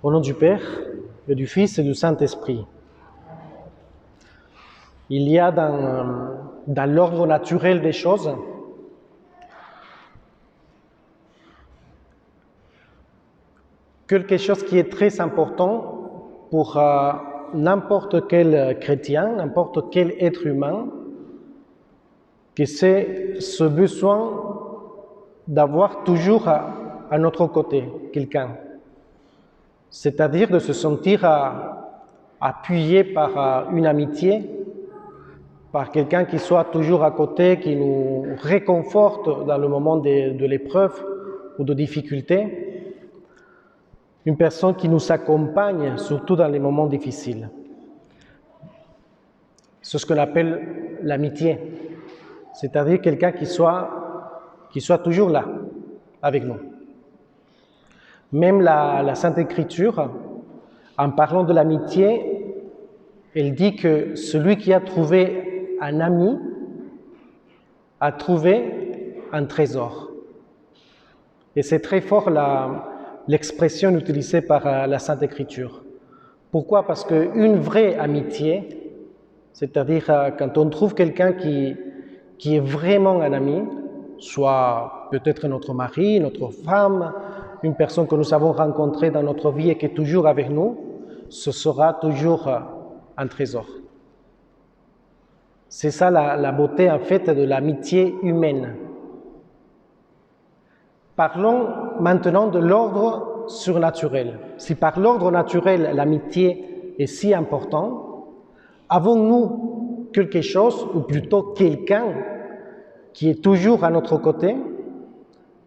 Au nom du Père, et du Fils et du Saint-Esprit. Il y a dans l'ordre naturel des choses quelque chose qui est très important pour n'importe quel chrétien, n'importe quel être humain, que c'est ce besoin d'avoir toujours à notre côté quelqu'un. C'est-à-dire de se sentir appuyé par une amitié, par quelqu'un qui soit toujours à côté, qui nous réconforte dans le moment de l'épreuve ou de difficulté, une personne qui nous accompagne surtout dans les moments difficiles. C'est ce qu'on appelle l'amitié, c'est-à-dire quelqu'un qui soit toujours là avec nous. Même la Sainte Écriture, en parlant de l'amitié, elle dit que celui qui a trouvé un ami a trouvé un trésor. Et c'est très fort l'expression utilisée par la Sainte Écriture. Pourquoi? Parce qu'une vraie amitié, c'est-à-dire quand on trouve quelqu'un qui est vraiment un ami, soit peut-être notre mari, notre femme, une personne que nous avons rencontrée dans notre vie et qui est toujours avec nous, ce sera toujours un trésor. C'est ça la beauté en fait de l'amitié humaine. Parlons maintenant de l'ordre surnaturel. Si par l'ordre naturel l'amitié est si importante, avons-nous quelque chose, ou plutôt quelqu'un, qui est toujours à notre côté,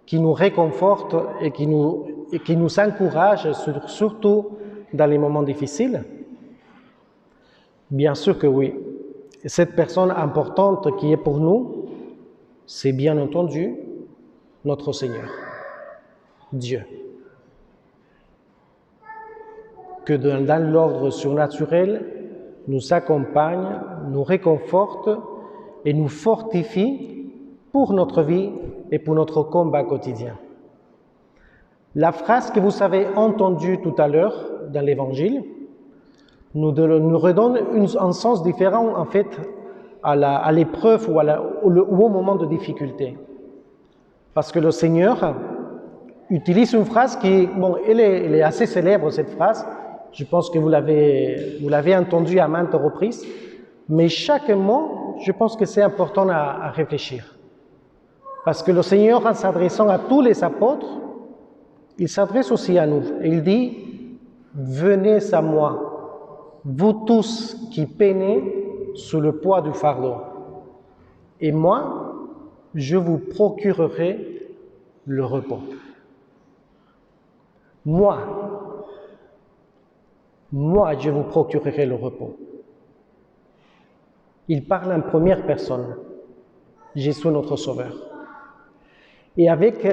qui nous réconforte et qui nous encourage, surtout dans les moments difficiles? Bien sûr que oui. Et cette personne importante qui est pour nous, c'est bien entendu notre Seigneur, Dieu. Que dans l'ordre surnaturel, nous accompagne, nous réconforte et nous fortifie pour notre vie et pour notre combat quotidien. La phrase que vous avez entendue tout à l'heure dans l'Évangile nous redonne un sens différent en fait à l'épreuve ou au moment de difficulté. Parce que le Seigneur utilise une phrase qui, elle est assez célèbre cette phrase, je pense que vous l'avez entendue à maintes reprises, mais chaque mot, je pense que c'est important à réfléchir. Parce que le Seigneur, en s'adressant à tous les apôtres, il s'adresse aussi à nous. Et il dit, « Venez à moi, vous tous qui peinez sous le poids du fardeau, et moi, je vous procurerai le repos. » Moi, je vous procurerai le repos. Il parle en première personne, Jésus notre Sauveur. Et avec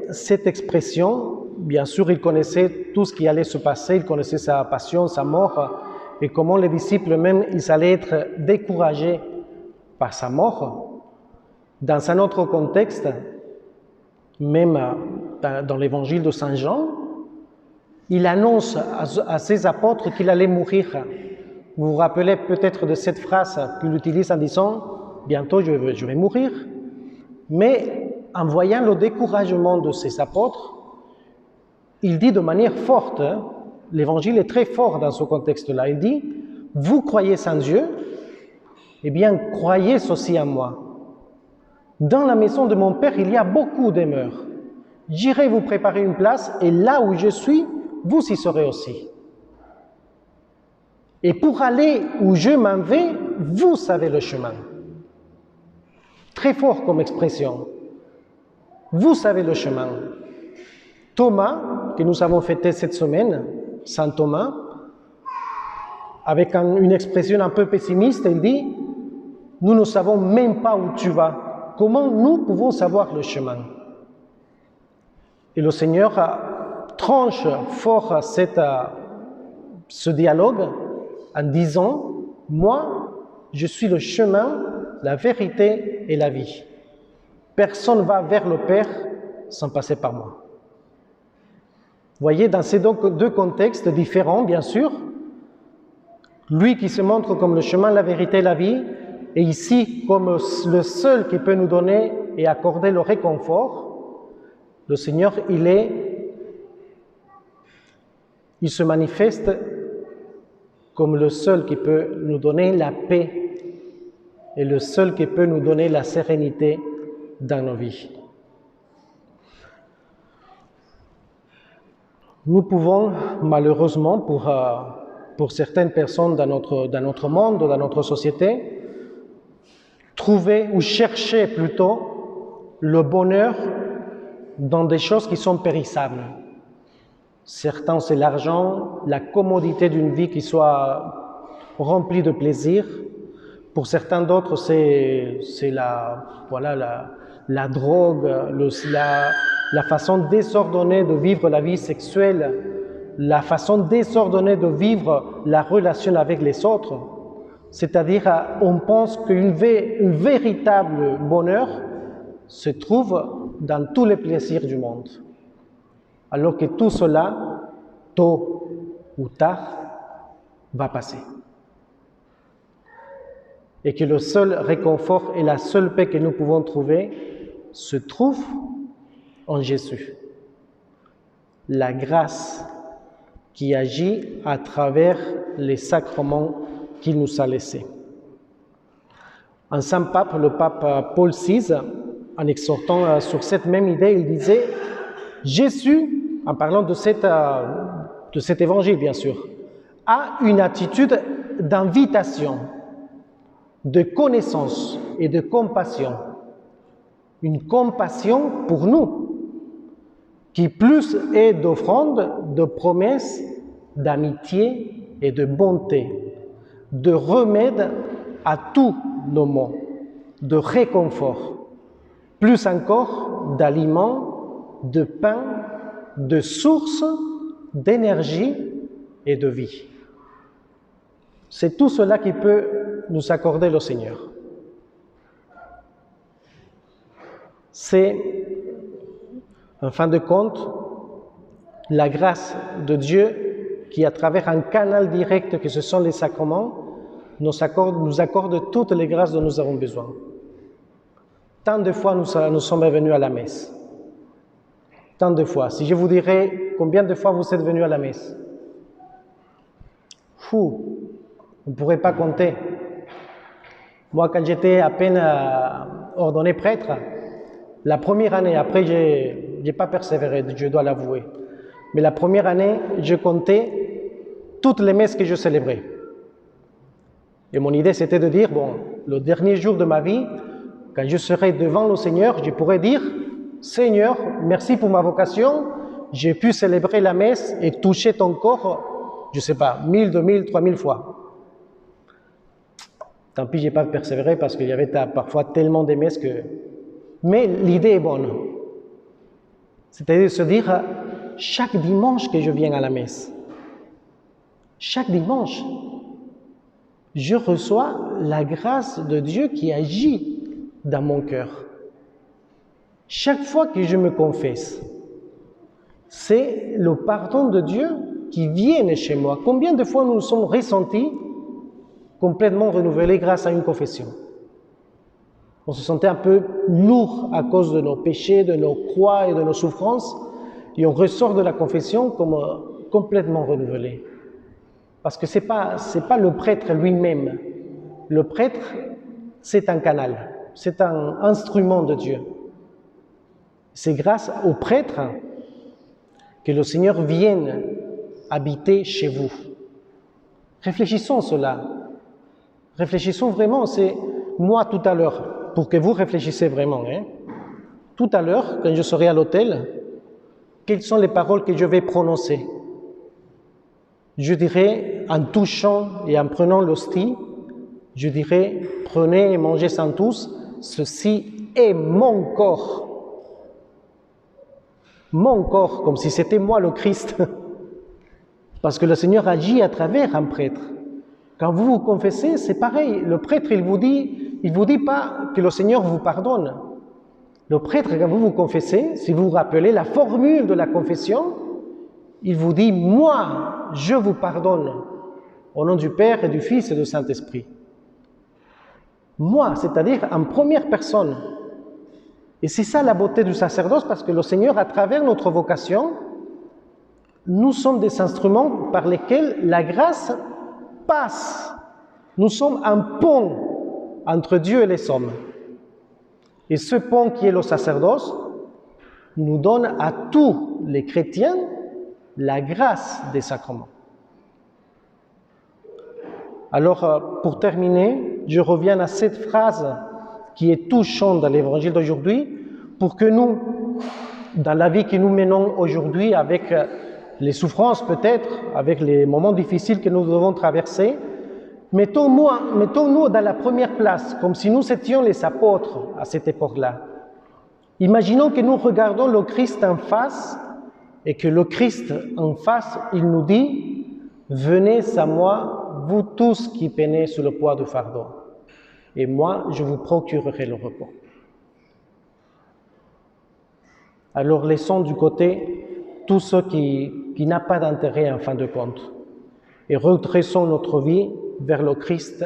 cette expression, bien sûr, il connaissait tout ce qui allait se passer, il connaissait sa passion, sa mort, et comment les disciples même, ils allaient être découragés par sa mort. Dans un autre contexte, même dans l'évangile de Saint Jean, il annonce à ses apôtres qu'il allait mourir. Vous vous rappelez peut-être de cette phrase qu'il utilise en disant « Bientôt je vais mourir ». Mais en voyant le découragement de ses apôtres, il dit de manière forte, l'évangile est très fort dans ce contexte-là, il dit « Vous croyez en Dieu, eh bien croyez aussi en moi. Dans la maison de mon Père, il y a beaucoup de demeures. J'irai vous préparer une place et là où je suis, vous y serez aussi. Et pour aller où je m'en vais, vous savez le chemin. » Très fort comme expression. Vous savez le chemin. Thomas, que nous avons fêté cette semaine, Saint Thomas, avec une expression un peu pessimiste, il dit « Nous ne savons même pas où tu vas. Comment nous pouvons savoir le chemin ?» Et le Seigneur tranche fort ce dialogue en disant « Moi, je suis le chemin, la vérité et la vie. Personne ne va vers le Père sans passer par moi. » voyez, dans ces deux contextes différents, bien sûr, lui qui se montre comme le chemin, la vérité et la vie, et ici comme le seul qui peut nous donner et accorder le réconfort, le Seigneur, il se manifeste comme le seul qui peut nous donner la paix et le seul qui peut nous donner la sérénité dans nos vies. Nous pouvons, malheureusement, pour certaines personnes dans notre monde, dans notre société, trouver ou chercher plutôt le bonheur dans des choses qui sont périssables. Certains, c'est l'argent, la commodité d'une vie qui soit remplie de plaisir. Pour certains d'autres, c'est la drogue, la façon désordonnée de vivre la vie sexuelle, la façon désordonnée de vivre la relation avec les autres. C'est-à-dire, on pense qu'un véritable bonheur se trouve dans tous les plaisirs du monde. Alors que tout cela, tôt ou tard, va passer. Et que le seul réconfort et la seule paix que nous pouvons trouver se trouve en Jésus. La grâce qui agit à travers les sacrements qu'il nous a laissés. Un saint pape, le pape Paul VI, en exhortant sur cette même idée, il disait « Jésus, en parlant de cet évangile bien sûr, a une attitude d'invitation, de connaissance et de compassion. Une compassion pour nous, qui plus est d'offrande, de promesses, d'amitié et de bonté, de remède à tous nos maux, de réconfort, plus encore d'aliments, de pain, de sources, d'énergie et de vie. C'est tout cela qui peut nous accorder le Seigneur. C'est, en fin de compte, la grâce de Dieu qui, à travers un canal direct que ce sont les sacrements, nous accorde toutes les grâces dont nous avons besoin. Tant de fois nous sommes venus à la messe. Tant de fois. Si je vous dirais combien de fois vous êtes venus à la messe, on ne pourrait pas compter. Moi, quand j'étais à peine ordonné prêtre, la première année, après je n'ai pas persévéré, je dois l'avouer, mais la première année, je comptais toutes les messes que je célébrais. Et mon idée, c'était de dire, bon, le dernier jour de ma vie, quand je serai devant le Seigneur, je pourrais dire, Seigneur, merci pour ma vocation, j'ai pu célébrer la messe et toucher ton corps, je ne sais pas, 1000, 2000, 3000 fois. Tant pis, je n'ai pas persévéré parce qu'il y avait parfois tellement de messes que... Mais l'idée est bonne. C'est-à-dire de se dire, chaque dimanche que je viens à la messe, chaque dimanche, je reçois la grâce de Dieu qui agit dans mon cœur. Chaque fois que je me confesse, c'est le pardon de Dieu qui vient chez moi. Combien de fois nous nous sommes ressentis complètement renouvelés grâce à une confession? On se sentait un peu lourd à cause de nos péchés, de nos croix et de nos souffrances, et on ressort de la confession comme complètement renouvelé. Parce que c'est pas le prêtre lui-même. Le prêtre, c'est un canal, c'est un instrument de Dieu. C'est grâce au prêtre que le Seigneur vienne habiter chez vous. Réfléchissons cela. Réfléchissons vraiment. C'est moi tout à l'heure, pour que vous réfléchissiez vraiment. Tout à l'heure, quand je serai à l'autel, quelles sont les paroles que je vais prononcer? Je dirais, en touchant et en prenant l'hostie, je dirais, prenez et mangez-en tous, ceci est mon corps. Mon corps, comme si c'était moi le Christ. Parce que le Seigneur agit à travers un prêtre. Quand vous vous confessez, c'est pareil. Le prêtre, il vous dit pas que le Seigneur vous pardonne. Le prêtre, quand vous vous confessez, si vous vous rappelez la formule de la confession, il vous dit, moi, je vous pardonne, au nom du Père et du Fils et du Saint-Esprit. Moi, c'est-à-dire en première personne. Et c'est ça la beauté du sacerdoce, parce que le Seigneur, à travers notre vocation, nous sommes des instruments par lesquels la grâce passe. Nous sommes un pont entre Dieu et les hommes. Et ce pont qui est le sacerdoce nous donne à tous les chrétiens la grâce des sacrements. Alors, pour terminer, je reviens à cette phrase qui est touchante dans l'évangile d'aujourd'hui, pour que nous, dans la vie que nous menons aujourd'hui, avec les souffrances peut-être, avec les moments difficiles que nous devons traverser, mettons-nous dans la première place, comme si nous étions les apôtres à cette époque-là. Imaginons que nous regardons le Christ en face et que le Christ en face, il nous dit « Venez à moi, vous tous qui peinez sous le poids du fardeau, et moi, je vous procurerai le repos. » Alors laissons du côté tout ce qui n'a pas d'intérêt en fin de compte et redressons notre vie vers le Christ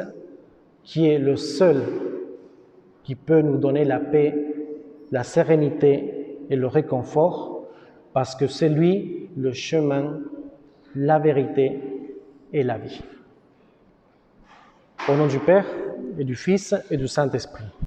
qui est le seul qui peut nous donner la paix, la sérénité et le réconfort, parce que c'est lui le chemin, la vérité et la vie. Au nom du Père et du Fils et du Saint-Esprit.